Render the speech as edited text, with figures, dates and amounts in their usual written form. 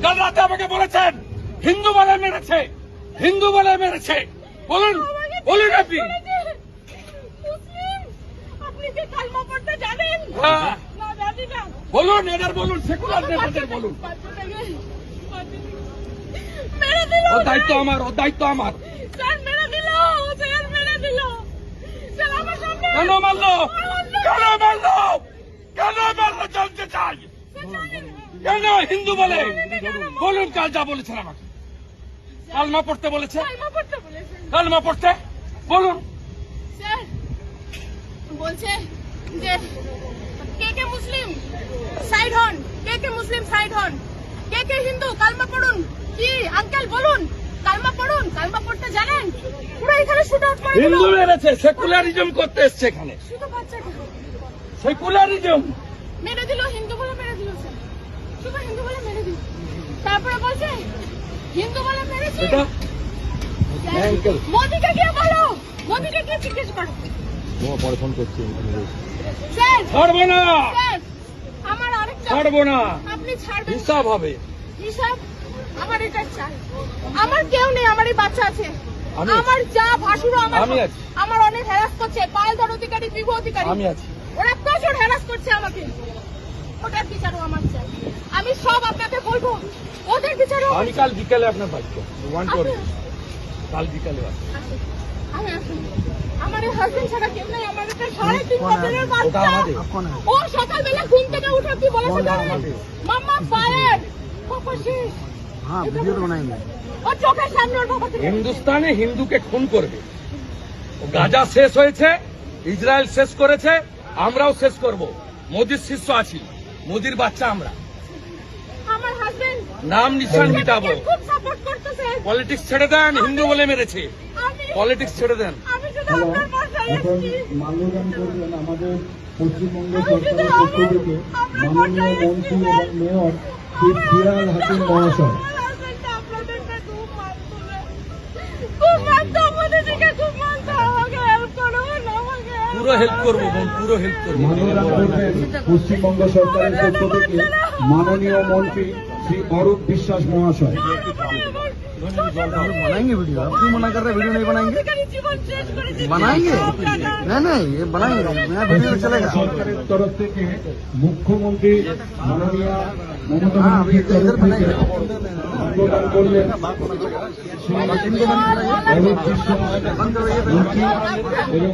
কাল রাতে আমাকে বলেছেন হিন্দু বলে মেরেছে, হিন্দু বলে মেরেছে। বলুন বলুন আপনি। আপনি কি কালমা পড়তে জানেন? হ্যাঁ না জানি না। বলুন, এদের বলুন, সেকুলার নেতাদের বলুন। মেরে দিল। ওর দায়িত্ব আমার, ওর দায়িত্ব আমার। স্যার মেরে দিল, স্যার মেরে দিল। স্যার আমার সামনে কেন মারলো? কেন মারলো? কেন মারলো জানতে চাই। কেন হিন্দু বলে? বলুন কাল যা বলেছেন আমাকে। কালমা পড়তে বলেছে, কালমা পড়তে বলেছেন। কালমা পড়তে বলুন। স্যার বলছে যে কে কে মুসলিম সাইড হন, কে কে মুসলিম সাইড হন, কে কে হিন্দু কালমা পড়ুন। কি আঙ্কেল বলুন, কালমা পড়ুন। কালমা পড়তে জানেন? পুরো এখানে শুট আউট করে দিল। হিন্দু মেরেছে, সেকুলারিজম করতে এসছে এখানে। শুধু বাচ্চাকে সেকুলারিজম মেরে দিল, হিন্দু বলে মেরে দিল স্যার। শুধু হিন্দু বলে মেরে দিল। তারপরে বলছে হিন্দু বলে মেরেছি। এটা স্যার, মোদিকে গিয়ে বলো, মোদিকে গিয়ে জিজ্ঞেস করো। পরে ফোন করছি। স্যার ছাড়বো না, স্যার আমার আরেকটা ছাড়বো না, আপনি ছাড়বেন হিসাব হবে। হিসাব আমার এটা চাই। আমার কেউ নেই, আমার এই বাচ্চা আছে। আমি আমার যা ভাসুরও আমার আমি আছি। আমার অনেক হ্যারাস করছে, পায়েলধর অধিকারী, বিভু অধিকারী। আমি আছি। ওরা প্রচুর হ্যারাস করছে আমাকে। ওটার বিচারও আমার চাই। আমি সব আপনাকে বলবো, ওদের বিচারও আমি কাল বিকালে আপনার বাড়িতে ওয়ান করে কাল বিকালে আসবো। আমি আসুন। আমার এই হাজবেন্ড ছাড়া কেউ নেই। আমার একটা 3.5 বছরের ওটা বাচ্চা। আমাদের। ও সকালবেলা ঘুম থেকে উঠে কি বলেছে জানেন? মাম্মা ফায়ার, পাপা শেষ। हाँ वीडियो तो बनाएंगे। ও চোখের সামনে ওর বাবা থেকে হিন্দুস্তানে হিন্দুকে খুন করবে। ও গাজা শেষ হয়েছে, ইসরায়েল শেষ করেছে, আমরাও শেষ করব। মোদির শিষ্য আছি, মোদির বাচ্চা আমরা। আমার হাজবেন্ড নাম নিশান মিটাবো। খুব সাপোর্ট করতেছে। পলিটিক্স ছেড়ে দেন, হিন্দু বলে মেরেছে। আমি পলিটিক্স ছেড়ে দেন। আমি শুধু আপনার বাসায় এখন এসেছি। মাল্যদান করবেন আমাদের পশ্চিমবঙ্গ আমি শুধু সরকারের পক্ষ থেকে মাননীয় মন্ত্রী এবং মেয়র শ্রী ফিরাদ হাকিম মহাশয়। আমার হাজবেন্ডটা আপনাদেরকে খুব মানতো না। খুব মানতো, মোদিজিকে খুব মানতো। আমাকে হেল্প করুন, আমাকে পুরো হেল্প করবো বোন, পুরো হেল্প করবো। মাল্যদান করবেন পশ্চিমবঙ্গ সরকারের পক্ষ থেকে মাননীয় মন্ত্রী শ্রী অরূপ বিশ্বাস মহাশয়। बनाएंगे वीडियो। आप क्यों मना कर रहे हैं? वीडियो नहीं बनाएंगे? बनाएंगे नहीं नहीं ये बनाएंगे, नया वीडियो तो चलेगा। সরকারের তরফ থেকে মুখ্যমন্ত্রী মাননীয় মমতা हाँ अभी ব্যানার্জির इधर তরফ থেকে बनाएंगे। মাল্যদান করলেন শ্রী इनको बंद कराइए। অরূপ বিশ্বাস बंद करो ये মন্ত্রী এবং